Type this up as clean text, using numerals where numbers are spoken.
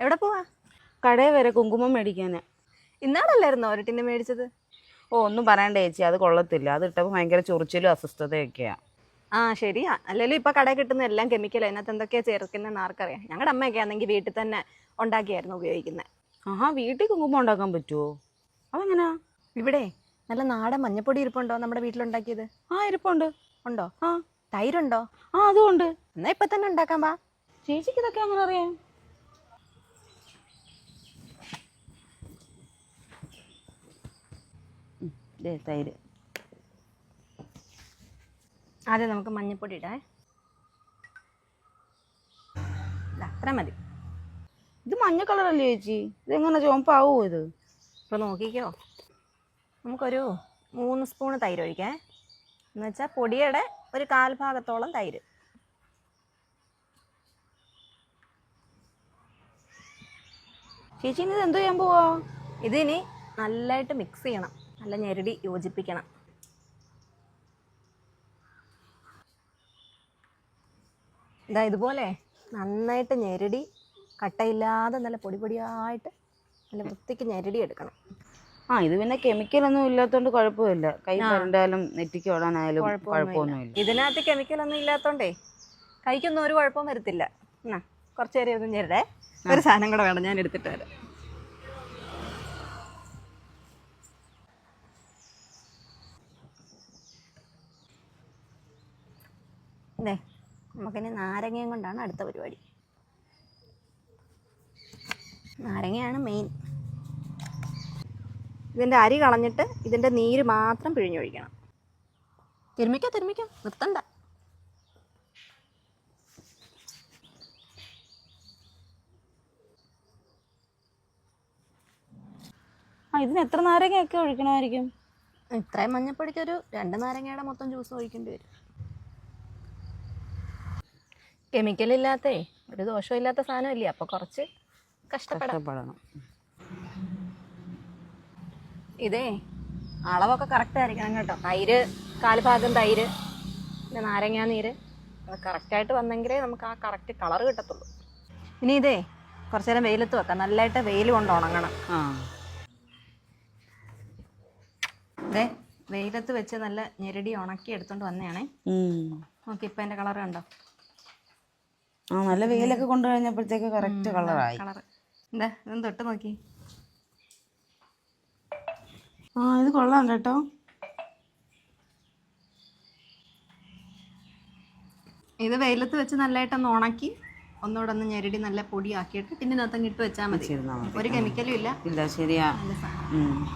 എവിടെ പോവാ? കടയിൽ വരെ കുങ്കുമം മേടിക്കാന്. ഇന്നാളല്ലായിരുന്നോ ഒരു ടിന്ന് മേടിച്ചത്? ഓ ഒന്നും പറയണ്ട ചേച്ചി, അത് കൊള്ളത്തില്ല. അത് ഇട്ടപ്പോൾ ഭയങ്കര ചൊറിച്ചിലും അസ്വസ്ഥതയൊക്കെയാ. ആ ശരിയാ, അല്ലെങ്കിലും ഇപ്പൊ കടയിൽ കിട്ടുന്ന എല്ലാം കെമിക്കൽ. അതിനകത്ത് എന്തൊക്കെയാ ചേർക്കുന്നതെന്ന് ആർക്കറിയാം. ഞങ്ങളുടെ അമ്മയൊക്കെ ആണെങ്കിൽ വീട്ടിൽ തന്നെ ഉണ്ടാക്കിയായിരുന്നു ഉപയോഗിക്കുന്നത്. ആഹാ, വീട്ടിൽ കുങ്കുമം ഉണ്ടാക്കാൻ പറ്റുമോ? അതെങ്ങനാ? ഇവിടെ നല്ല നാടൻ മഞ്ഞപ്പൊടി ഇരിപ്പുണ്ടോ നമ്മുടെ വീട്ടിലുണ്ടാക്കിയത്? ആ ഇരിപ്പുണ്ട്. ഉണ്ടോ? ആ തൈരുണ്ടോ? ആ അതുകൊണ്ട്. എന്നാ ഇപ്പൊ തന്നെ ഉണ്ടാക്കാൻ വാ. ചേച്ചിക്ക് ഇതൊക്കെ അങ്ങനെ അറിയാം? തൈര് ആദ്യം നമുക്ക് മഞ്ഞപ്പൊടി ഇടേ. അത്ര മതി. ഇത് മഞ്ഞ കളറല്ലേ ചേച്ചി? ഇതെങ്ങനെ ചുവപ്പാവോ ഇത്? ഇപ്പോൾ നോക്കിക്കോ. നമുക്കൊരു 3 സ്പൂണ് തൈര് ഒഴിക്കേ. എന്ന് വെച്ചാൽ പൊടിയുടെ ഒരു 1/4 ഭാഗത്തോളം തൈര്. ചേച്ചി ഇത് എന്തോ ചെയ്യാൻ പോവാ? ഇതിനി നല്ലതായിട്ട് മിക്സ് ചെയ്യണം, നല്ല ഞെരടി യോജിപ്പിക്കണം. ഇതാ ഇതുപോലെ നന്നായിട്ട് ഞെരടി, കട്ടയില്ലാതെ നല്ല പൊടി പൊടിയായിട്ട് നല്ല വൃത്തിക്ക് ഞെരടി എടുക്കണം. ആ ഇത് പിന്നെ കെമിക്കലൊന്നും ഇല്ലാത്തതുകൊണ്ട് കുഴപ്പമില്ല. കൈ പരണ്ടാലും നെറ്റിക്ക് ഓടാനായാലും കുഴപ്പമൊന്നുമില്ല. ഇതിനകത്ത് കെമിക്കലൊന്നും ഇല്ലാത്തതുകൊണ്ടേ കൈക്കൊന്നും ഒരു കുഴപ്പവും വരത്തില്ല. എന്നാ കുറച്ച് നേരം ഒന്നും ഞെരടേ. ഒരു സാധനം കൂടെ വേണം, ഞാൻ എടുത്തിട്ട് വരാം. അതെ, നമുക്കിനി നാരങ്ങയും കൊണ്ടാണ് അടുത്ത പരിപാടി. നാരങ്ങയാണ് മെയിൻ. ഇതിൻ്റെ അരി കളഞ്ഞിട്ട് ഇതിൻ്റെ നീര് മാത്രം പിഴിഞ്ഞൊഴിക്കണം. തിരുമിക്കോ നിർത്തണ്ട. ആ ഇതിന് എത്ര നാരങ്ങയൊക്കെ ഒഴിക്കണമായിരിക്കും? ഇത്രയും മഞ്ഞപ്പൊടിക്കൊരു 2 നാരങ്ങയുടെ മൊത്തം ജ്യൂസ് ഒഴിക്കേണ്ടി വരും. കെമിക്കലില്ലാത്ത ഒരു ദോഷമില്ലാത്ത സാധനമില്ലേ, അപ്പോൾ കുറച്ച് കഷ്ടപ്പെടണം. ഇതേ അളവൊക്കെ കറക്റ്റ് ആയിരിക്കണം കേട്ടോ. തൈര് 1/4 ഭാഗം തൈര്, പിന്നെ നാരങ്ങാ നീര്, അത് കറക്റ്റായിട്ട് വന്നെങ്കിലേ നമുക്ക് ആ കറക്റ്റ് കളർ കിട്ടത്തുള്ളൂ. ഇനി ഇതേ കുറച്ച് നേരം വെയിലത്ത് വെക്കാം, നല്ലതായിട്ട് വെയിൽ കൊണ്ട് ഉണങ്ങണം. ഇതേ വെയിലത്ത് വെച്ച് നല്ല ഞെരടി ഉണക്കി എടുത്തോണ്ട് വന്നതാണേ. നോക്കി ഇപ്പം എൻ്റെ കളർ കണ്ടോ? ആ നല്ല വെയിലൊക്കെ കൊണ്ടു കഴിഞ്ഞപ്പോഴത്തേക്ക് കറക്റ്റ് കളറായി. കളർ എന്താ ഇതൊന്ന് തൊട്ട് നോക്കി. ആ ഇത് കൊള്ളാം കേട്ടോ. ഇത് വെയിലത്ത് വെച്ച് നല്ലതായിട്ടൊന്ന് ഉണക്കി ഒന്നുകൂടെ ഒന്ന് ഞെരടി നല്ല പൊടിയാക്കിയിട്ട് പിന്നെ ഇതിനകത്തങ്ങ് ഇട്ട് വെച്ചാൽ മതി. ഒരു കെമിക്കലും ഇല്ല. ശരിയാ.